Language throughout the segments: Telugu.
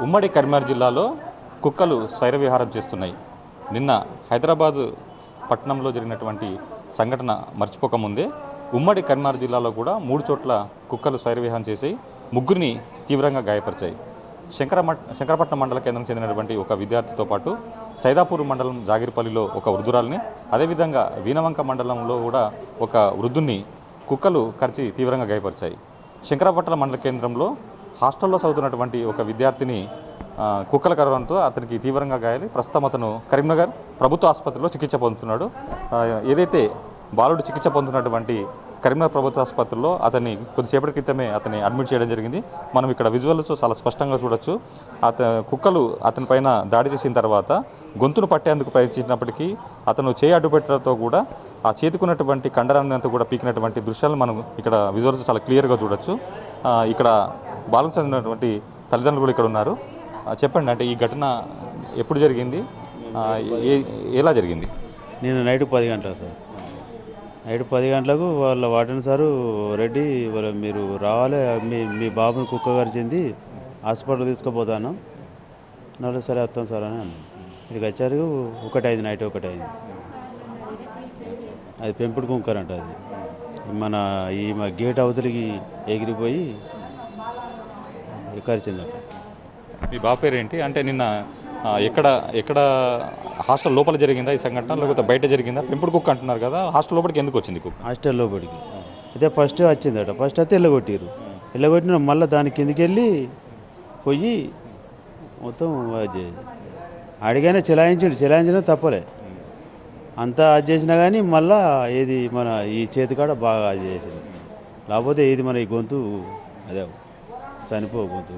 ఉమ్మడి కరీంనగర్ జిల్లాలో కుక్కలు స్వైర విహారం చేస్తున్నాయి. నిన్న హైదరాబాద్ పట్టణంలో జరిగినటువంటి సంఘటన మర్చిపోకముందే ఉమ్మడి కరీంనగర్ జిల్లాలో కూడా 3 చోట్ల కుక్కలు స్వైర విహారం చేసి ముగ్గురిని తీవ్రంగా గాయపరిచాయి. శంకరపట్నం మండల కేంద్రం చెందినటువంటి ఒక విద్యార్థితో పాటు సైదాపూర్ మండలం జాగిరిపల్లిలో ఒక వృద్ధురాలిని, అదేవిధంగా వీణవంక మండలంలో కూడా ఒక వృద్ధుని కుక్కలు కరిచి తీవ్రంగా గాయపరిచాయి. శంకరపట్నం మండల కేంద్రంలో హాస్టల్లో చదువుతున్నటువంటి ఒక విద్యార్థిని కుక్కల కరవడంతో అతనికి తీవ్రంగా గాయాలి. ప్రస్తుతం అతను కరీంనగర్ ప్రభుత్వ ఆసుపత్రిలో చికిత్స పొందుతున్నాడు. ఏదైతే బాలుడు చికిత్స పొందుతున్నటువంటి కరీంనగర్ ప్రభుత్వ ఆసుపత్రిలో అతన్ని కొద్దిసేపటి క్రితమే అతన్ని అడ్మిట్ చేయడం జరిగింది. మనం ఇక్కడ విజువల్స్ చాలా స్పష్టంగా చూడొచ్చు. కుక్కలు అతని పైన దాడి చేసిన తర్వాత గొంతును పట్టేందుకు ప్రయత్నించినప్పటికీ అతను చేయి అడ్డుపెట్టడంతో కూడా ఆ చేతుకున్నటువంటి కండరాన్ని అంతా కూడా పీకినటువంటి దృశ్యాలను మనం ఇక్కడ విజువల్స్ చాలా క్లియర్గా చూడొచ్చు. ఇక్కడ బాలకు చెందినటువంటి తల్లిదండ్రులు కూడా ఇక్కడ ఉన్నారు. చెప్పండి, అంటే ఈ ఘటన ఎప్పుడు జరిగింది, ఎలా జరిగింది? నేను నైట్ 10 గంటలకు సార్, నైట్ 10 గంటలకు వాళ్ళ వార్డెన్ సారు రెడ్డి మీరు రావాలి, మీ బాబుని కుక్క కరిచింది, హాస్పిటల్ తీసుకుపోతాను నాలో. సరే వస్తాం సార్ అని అన్నాను. ఇక్కడికి వచ్చారు. 1 అయింది, నైట్ 1 అయింది. అది పెంపుడు కుక్కరంట. అది మా గేట్ అవతలికి ఎగిరిపోయి కరిచిందట. మీ బాబు పేరు ఏంటి? అంటే నిన్న ఎక్కడ హాస్టల్ లోపల జరిగిందా ఈ సంఘటన, లేకపోతే బయట జరిగిందా? పెంపుడు కుక్క అంటున్నారు కదా, హాస్టల్ లోపలికి ఎందుకు వచ్చింది కుక్క? హాస్టల్ లోపలికి అయితే ఫస్ట్ వచ్చిందట. ఫస్ట్ అయితే ఎల్లగొట్టిన మళ్ళీ దాని కిందికి వెళ్ళి పోయి మొత్తం అడిగానే చెలాయించిన తప్పలే. అంతా అది చేసినా కానీ మళ్ళా ఏది మన ఈ చేతికాడ బాగా అది చేసింది. లేకపోతే ఏది మన ఈ గొంతు అదే చనిపో గొంతు.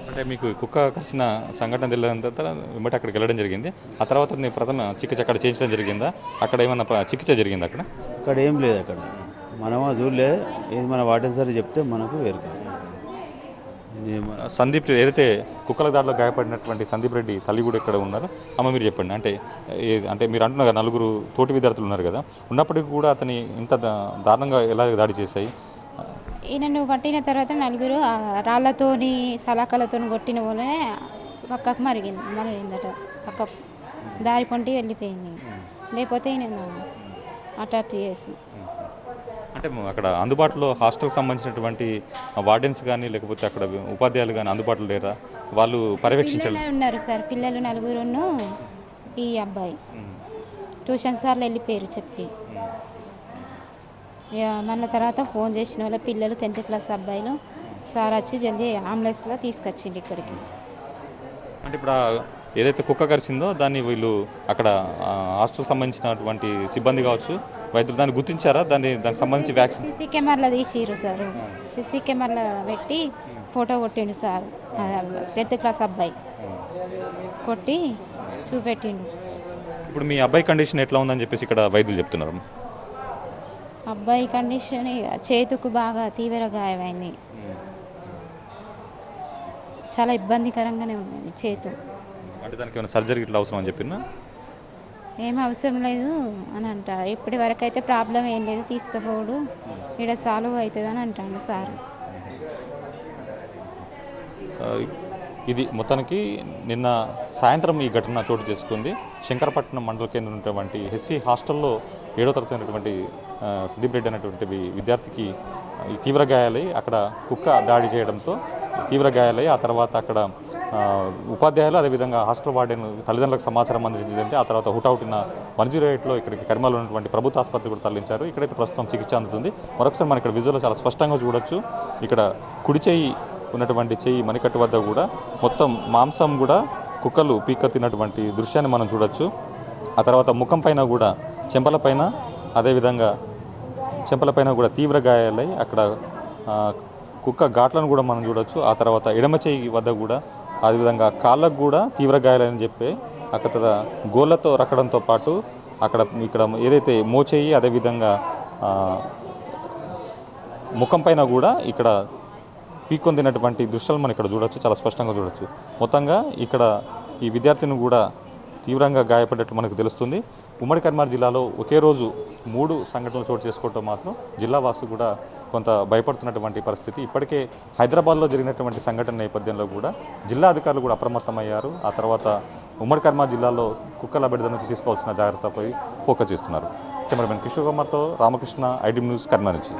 అంటే మీకు కుక్క కరిచిన సంఘటన తెలియని తర్వాత వెంబటి అక్కడికి వెళ్ళడం జరిగింది. ఆ తర్వాత ప్రథమ చికిత్స అక్కడ చేయించడం జరిగిందా? అక్కడ ఏమన్నా చికిత్స జరిగింది? అక్కడ ఏం లేదు. అక్కడ మనమా చూడలే. ఏది మన వార్డెన్ సార్ చెప్తే మనకు వేరు. సందీప్, ఏదైతే కుక్కల దాడిలో గాయపడినటువంటి సందీప్ రెడ్డి తల్లి కూడా ఇక్కడ ఉన్నారు. అమ్మ, మీరు చెప్పండి, అంటే మీరు అంటున్నారు కదా 4 తోటి విద్యార్థులు ఉన్నారు కదా, ఉన్నప్పటికీ కూడా అతని ఇంత దారుణంగా ఎలా దాడి చేశాయి? ఈయనను కొట్టిన తర్వాత 4 రాళ్లతోని సలాకలతో కొట్టిన వాళ్ళనే పక్కకు మరిగిందట. పక్క దారి పొంటి వెళ్ళిపోయింది. లేకపోతే నేను అటాచ్ చేసి అంటే అక్కడ అందుబాటులో హాస్టల్కి సంబంధించినటువంటి వార్డెన్స్ కానీ లేకపోతే అక్కడ ఉపాధ్యాయులు కానీ అందుబాటులో లేరా? వాళ్ళు పర్యవేక్షించాలి ఉన్నారు సార్. పిల్లలు 4 ఈ అబ్బాయి ట్యూషన్ సార్లు వెళ్ళిపోయారు చెప్పి. మళ్ళీ తర్వాత ఫోన్ చేసిన వాళ్ళ పిల్లలు 10th క్లాస్ అబ్బాయిలు సార్ వచ్చి జల్దీ అంబులెన్స్లో తీసుకొచ్చిండు ఇక్కడికి. అంటే ఇప్పుడు ఏదైతే కుక్క కరిచిందో దాన్ని వీళ్ళు అక్కడ హాస్టల్కి సంబంధించినటువంటి సిబ్బంది కావచ్చు, వైద్యులు దాన్ని గుర్తించారా? దానికి సంబంధించి వ్యాక్సిన్ సీసీ కెమెరాలో తీసిరు సార్. సీసీ కెమెరాలో పెట్టి ఫోటో కొట్టిండు సార్. 10th క్లాస్ అబ్బాయి కొట్టి చూపెట్టిండు. ఇప్పుడు మీ అబ్బాయి కండిషన్ ఎట్లా ఉందని చెప్పేసి ఇక్కడ వైద్యులు చెప్తున్నారు. అబ్బాయి కండిషన్ చేతుకు బాగా తీవ్ర గాయమైంది. చాలా ఇబ్బందికరంగానే ఉంది చేతు. అంటే దానికి ఏమైనా సర్జరీ ఇట్లా అవసరం అని చెప్పినా? ఏం అవసరం లేదు అని అంటారు. ఇప్పటి వరకు అయితే ప్రాబ్లం ఏం లేదు, తీసుకుపోడు ఇక్కడ సాల్వ్ అవుతుంది అని అంటాను సార్. ఇది మొత్తానికి నిన్న సాయంత్రం ఈ ఘటన చోటు చేసుకుంది. శంకరపట్నం మండల కేంద్రం ఉన్నటువంటి హెచ్సి హాస్టల్లో 7వ తరగతి అయినటువంటి సందీప్ రెడ్డి అనేటువంటి విద్యార్థికి తీవ్ర గాయాలై అక్కడ కుక్క దాడి చేయడంతో తీవ్ర గాయాలై ఆ తర్వాత అక్కడ ఉపాధ్యాయులు అదేవిధంగా హాస్టల్ వార్డెన్ తల్లిదండ్రులకు సమాచారం అందించిందంటే ఆ తర్వాత హుటాహుటిన 108లో ఇక్కడికి కరీంనగర్లో ఉన్నటువంటి ప్రభుత్వ ఆసుపత్రి కూడా తరలించారు. ఇక్కడైతే ప్రస్తుతం చికిత్స అందుతుంది. మరొకసారి మనం ఇక్కడ విజువల్లో చాలా స్పష్టంగా చూడొచ్చు. ఇక్కడ కుడి చేయి ఉన్నటువంటి చెయ్యి మణికట్టు వద్ద కూడా మొత్తం మాంసం కూడా కుక్కలు పీక్క తిన్నటువంటి దృశ్యాన్ని మనం చూడొచ్చు. ఆ తర్వాత ముఖం పైన కూడా చెంపలపైన కూడా తీవ్ర గాయాలై అక్కడ కుక్క ఘాట్లను కూడా మనం చూడొచ్చు. ఆ తర్వాత ఎడమ చెయ్యి వద్ద కూడా అదేవిధంగా కాళ్ళకు కూడా తీవ్ర గాయాలని చెప్పి అక్కడ గోళ్ళతో రక్కడంతో పాటు ఇక్కడ ఏదైతే మోచేయి అదేవిధంగా ముఖం పైన కూడా ఇక్కడ పీక్కొందినటువంటి దృశ్యాలు మనం ఇక్కడ చూడొచ్చు, చాలా స్పష్టంగా చూడొచ్చు. మొత్తంగా ఇక్కడ ఈ విద్యార్థిని కూడా తీవ్రంగా గాయపడ్డట్లు మనకు తెలుస్తుంది. ఉమ్మడి కరీంనగర్ జిల్లాలో ఒకే రోజు 3 సంఘటనలు చోటు చేసుకోవటం మాత్రం జిల్లా వాసు కూడా కొంత భయపడుతున్నటువంటి పరిస్థితి. ఇప్పటికే హైదరాబాద్లో జరిగినటువంటి సంఘటన నేపథ్యంలో కూడా జిల్లా అధికారులు కూడా అప్రమత్తమయ్యారు. ఆ తర్వాత ఉమ్మడి కర్నూలు జిల్లాలో కుక్కల బెడద నుంచి తీసుకోవాల్సిన జాగ్రత్తపై ఫోకస్ చేస్తున్నారు. కెమెరామెన్ కిషోర్ కుమార్తో రామకృష్ణ, ఐడి న్యూస్, కర్నూలు నుంచి.